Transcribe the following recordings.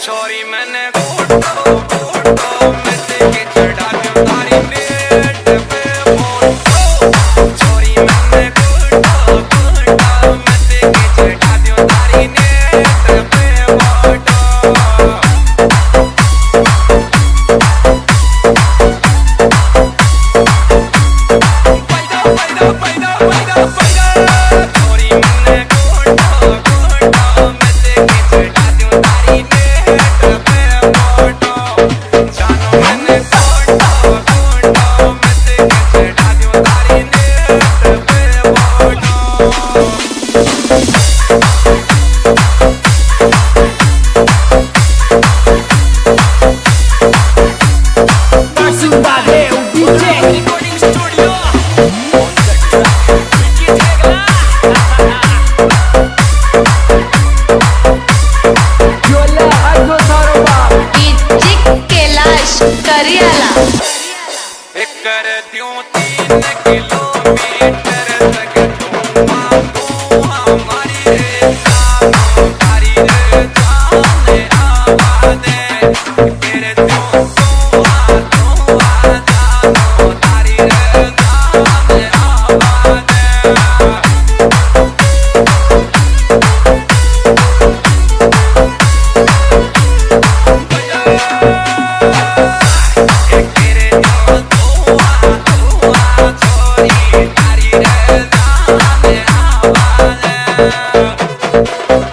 छोरी मैंने फोटो में देखे चढ़ा के तारी पेट पे फोटो छोरी मैंने फोटो में देखे चढ़ा दियो तारी नेट पे फोटो छोरी मैंने फोटो में देखे चढ़ा दियो तारी कर दियो 3 किलोमीटर तक तू हमारी रे जानो तारी रे जाने आवाज़े कर दियो तू जानो तारी रे जाने आवाज़े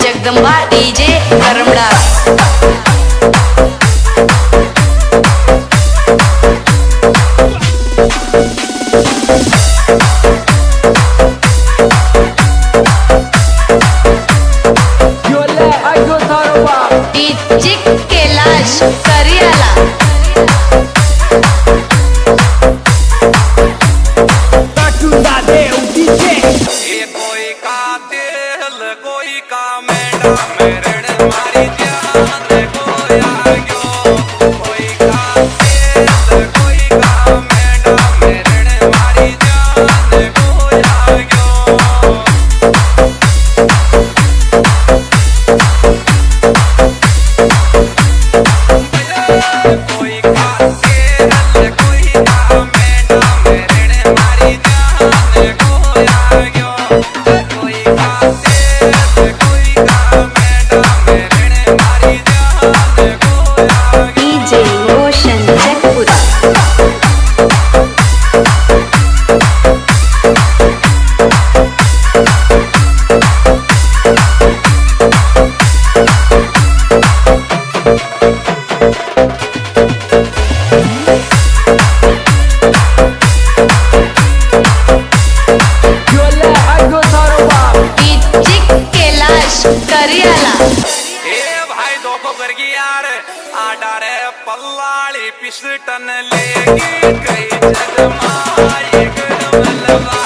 जगदंबा डीजे करमदास डीजे कैलाश करियाला कोई का दिल कोई का मेरा मेरे मारी जान कोया गयो कोई का दिल कोई का मेरा मेरे मारी जान कोया गयो कोई का दिल कोई का मेरा मेरे मारी जान कोया गयो कोई का दिल कोई का मेरा मेरे मारी जान कोया गयो डीजे रोशन जयपुरा पल्लाली पिस्टन लेगी कई जगमाए गलवा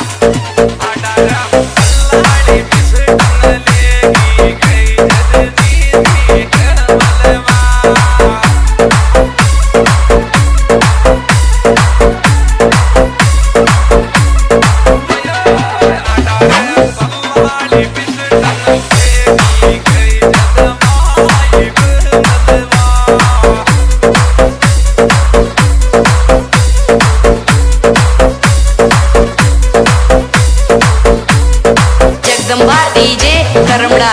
आडा पल्लाली पिस्टन लेगी कई जगदीदी गलवा करमडा